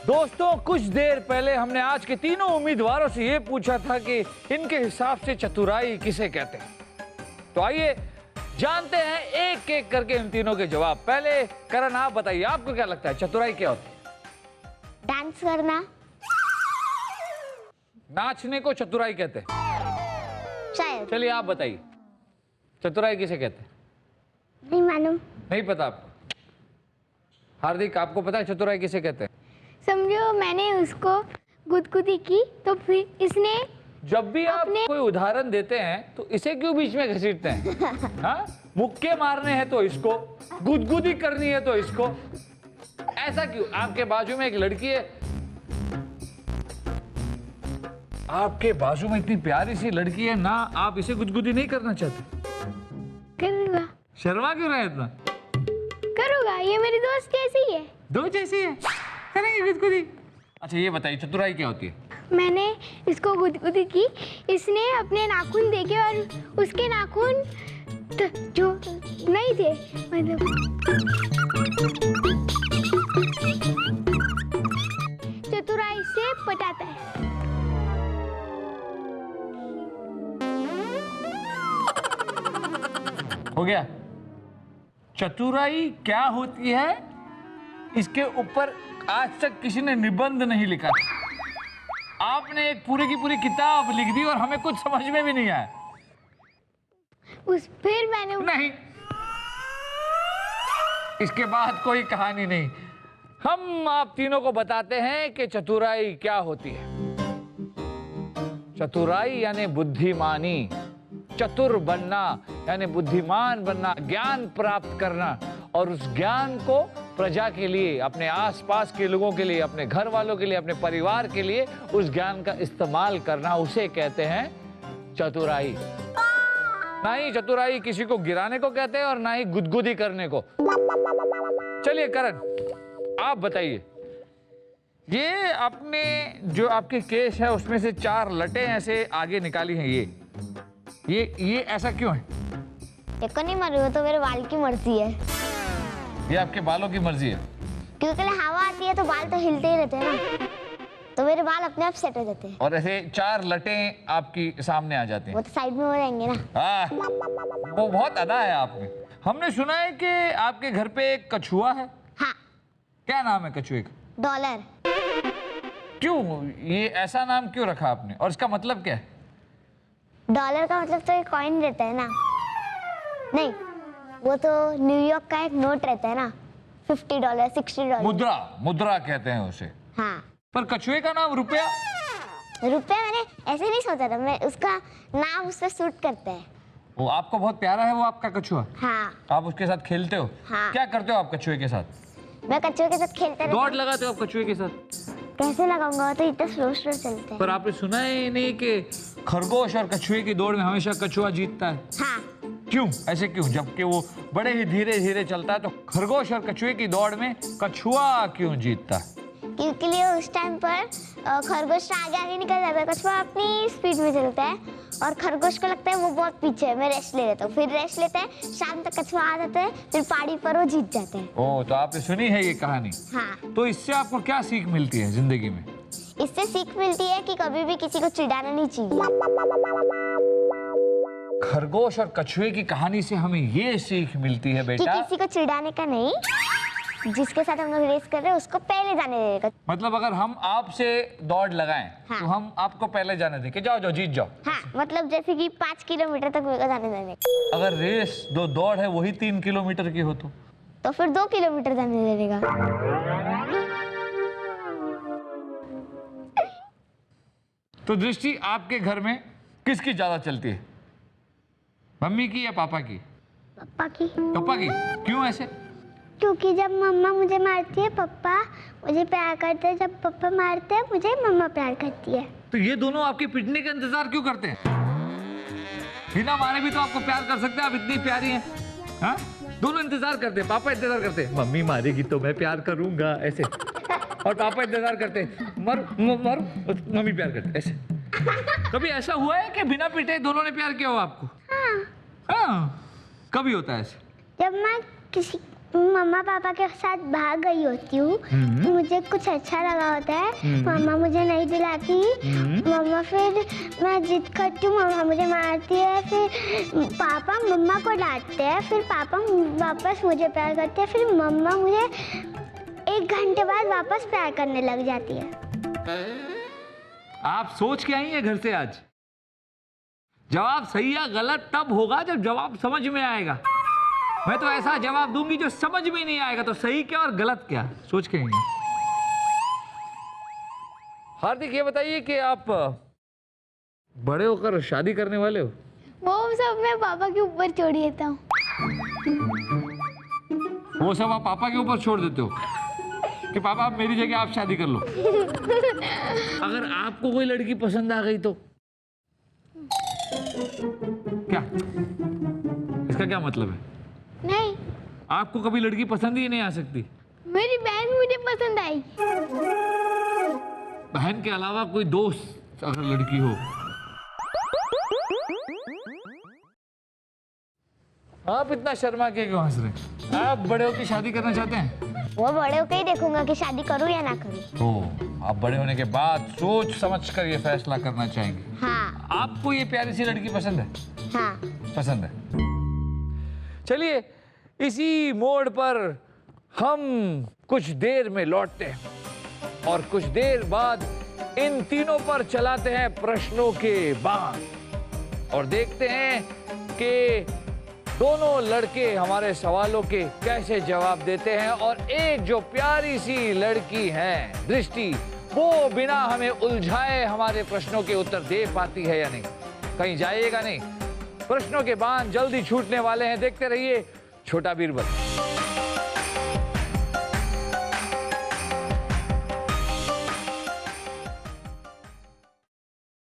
दोस्तों, कुछ देर पहले हमने आज के तीनों उम्मीदवारों से ये पूछा था कि इनके हिसाब से चतुराई किसे कहते हैं। तो आइए जानते हैं एक एक करके इन तीनों के जवाब। पहले करण, आप बताइए, आपको क्या लगता है चतुराई क्या होती है? डांस करना। नाचने को चतुराई कहते हैं शायद। चलिए आप बताइए, चतुराई किसे कहते हैं? नहीं मालूम। नहीं पता आपको? हार्दिक, आपको पता है चतुराई किसे कहते हैं? समझो मैंने उसको गुदगुदी की तो फिर इसने। जब भी आप कोई उदाहरण देते हैं तो इसे क्यों बीच में घसीटते हैं? हाँ, मुक्के मारने हैं तो इसको, गुदगुदी करनी है तो इसको, ऐसा क्यों? आपके बाजू में एक लड़की है, आपके बाजू में इतनी प्यारी सी लड़की है ना, आप इसे गुदगुदी नहीं करना चाहते? करूँगा। शर्मा क्यों रहे इतना? करूँगा, ये मेरी दोस्त जैसी है। दो जैसी है, करेंगे गुदगुदी। अच्छा ये बताइए, चतुराई क्या होती है? मैंने इसको गुदगुदी की, इसने अपने नाखून देखे और उसके नाखून जो नहीं थे, मतलब चतुराई से पटाता है। हो गया। चतुराई क्या होती है इसके ऊपर आज तक किसी ने निबंध नहीं लिखा। आपने एक पूरी की पूरी किताब लिख दी और हमें कुछ समझ में भी नहीं आया। फिर मैंने नहीं, इसके बाद कोई कहानी नहीं। हम आप तीनों को बताते हैं कि चतुराई क्या होती है। चतुराई यानी बुद्धिमानी, चतुर बनना यानी बुद्धिमान बनना, ज्ञान प्राप्त करना, और उस ज्ञान को प्रजा के लिए, अपने आसपास के लोगों के लिए, अपने घर वालों के लिए, अपने परिवार के लिए उस ज्ञान का इस्तेमाल करना, उसे कहते हैं चतुराई। ना ही चतुराई किसी को गिराने को कहते हैं और ना ही गुदगुदी करने को। चलिए करण, आप बताइए, ये आपने जो आपके केस है उसमें से 4 लटें ऐसे आगे निकाली हैं, ये ऐसा क्यों है? देखो नहीं मालूम, वो तो मेरे बाल की मर्जी है। ये आपके बालों की मर्जी है? क्योंकि हवा आती है तो बाल तो हिलते ही रहते हैं ना, तो मेरे बाल अपने आप सेट हो जाते हैं। और ऐसे 4 लटें आपकी सामने आ जाती हैं। वो तो साइड में हो जाएंगे ना। हाँ, वो बहुत अदा है आप में। हमने सुना है कि आपके घर पे एक कछुआ है। हाँ। क्या नाम है कछुए का? डॉलर। क्यों, ये ऐसा नाम क्यों रखा आपने, और इसका मतलब क्या है? डॉलर का मतलब तो एक कॉइन रहता है ना। नहीं, वो तो न्यूयॉर्क का एक नोट रहता है ना, $50, $60। मुद्रा कहते हैं उसे। हाँ। पर कछुए का नाम रुपया? रुपया मैंने ऐसे नहीं सोचा था, मैं उसका नाम उस पर सूट करता है। वो आपको बहुत प्यारा है वो आपका कछुआ? हाँ। आप उसके साथ खेलते हो? हाँ। क्या करते हो आप कछुए के साथ? मैं कछुए के साथ खेलता रहता हूँ। दौड़ लगाते हो आप कछुए के साथ? कैसे लगाऊंगा, तो इतना स्लो चलता है। पर आपने सुना है नहीं कि खरगोश और कछुए की दौड़ में हमेशा कछुआ जीतता है? हाँ। क्यों, ऐसे क्यों? जबकि वो बड़े ही धीरे धीरे चलता है, तो खरगोश और कछुए की दौड़ में कछुआ क्यों जीतता है? क्योंकि लिए उस टाइम पर खरगोश आगे आगे निकल जाता है, कछुआ अपनी स्पीड में चलता है, और खरगोश को लगता है वो बहुत पीछे है, मैं रेस्ट ले लेता हूँ। फिर रेस्ट लेता है, शाम तक कछुआ आ जाता है, फिर पहाड़ी पर वो जीत जाते हैं। ओह, तो आपने सुनी है ये कहानी? हाँ। तो इससे आपको क्या सीख मिलती है जिंदगी में? इससे सीख मिलती है कि कभी भी किसी को चिढ़ाना नहीं चाहिए। खरगोश और कछुए की कहानी से हमें ये सीख मिलती है बेटा कि किसी को चिढ़ाने का नहीं, जिसके साथ हम लोग रेस कर रहे हैं उसको पहले जाने देने का। मतलब अगर हम आपसे दौड़ लगाएं हाँ। तो हम आपको पहले जाने दें कि जाओ जाओ जीत जाओ। हाँ, मतलब जैसे कि 5 किलोमीटर तक मेरे को जाने देने। अगर रेस दो दौड़ है वही 3 किलोमीटर की हो तो फिर 2 किलोमीटर जाने देने का। तो दृष्टि, आपके घर में किसकी ज्यादा चलती है, मम्मी की या पापा की? पापा की। पापा की? क्यों ऐसे? क्योंकि जब मम्मा मुझे मारती है पापा मुझे प्यार करते हैं, जब पापा मारते हैं मुझे मम्मा प्यार करती है। तो ये दोनों आपके पिटने का इंतजार क्यों करते हैं? बिना मारे भी तो आपको प्यार कर सकते हैं, आप इतनी प्यारी हैं। हाँ, दोनों इंतजार करते हैं, पापा इंतजार करते हैं, मम्मी मारेगी तो मैं प्यार करूंगा ऐसे, और पापा इंतजार करते हैं, मर मर मम्मी प्यार करते ऐसे। कभी ऐसा हुआ है कि बिना पिटे दोनों ने प्यार किया हो आपको? हाँ। हाँ, कभी होता है ऐसे? जब मैं किसी मम्मा पापा के साथ बाहर गई होती हूँ, मुझे कुछ अच्छा लगा होता है, मम्मा मुझे नहीं दिलाती, मम्मा फिर मैं जिद करती हूँ, मम्मा मुझे मारती है, फिर पापा मम्मा को डांटते हैं, फिर पापा वापस मुझे प्यार करते हैं, फिर मम्मा मुझे 1 घंटे बाद वापस प्यार करने लग जाती है। आप सोच के आई हैं घर से आज? जवाब सही या गलत तब होगा जब जवाब समझ में आएगा। मैं तो ऐसा जवाब दूंगी जो समझ में नहीं आएगा, तो सही क्या और गलत क्या सोच के आएंगे। हार्दिक, ये बताइए कि आप बड़े होकर शादी करने वाले हो? वो सब मैं पापा के ऊपर छोड़ देता हूँ। वो सब आप पापा के ऊपर छोड़ देते हो कि पापा आप मेरी जगह आप शादी कर लो। अगर आपको कोई लड़की पसंद आ गई तो क्या? इसका क्या मतलब है? नहीं, आपको कभी लड़की पसंद ही नहीं आ सकती? मेरी बहन मुझे पसंद आई। बहन के अलावा कोई दोस्त अगर लड़की हो? आप इतना शर्मा के क्यों हंस रहे? आप बड़े होकर शादी करना चाहते हैं? वो बड़े होकर ही देखूंगा कि शादी करूँ या ना करूँ। तो आप बड़े होने के बाद सोच समझ कर ये फैसला करना चाहेंगे? हाँ। आपको ये प्यारी सी लड़की पसंद है? हाँ। पसंद है। चलिए इसी मोड़ पर हम कुछ देर में लौटते हैं और कुछ देर बाद इन तीनों पर चलाते हैं प्रश्नों के बाण और देखते हैं कि दोनों लड़के हमारे सवालों के कैसे जवाब देते हैं और एक जो प्यारी सी लड़की है दृष्टि, वो बिना हमें उलझाए हमारे प्रश्नों के उत्तर दे पाती है या नहीं। कहीं जाइएगा नहीं, प्रश्नों के बाण जल्दी छूटने वाले हैं। देखते रहिए छोटा बीरबल।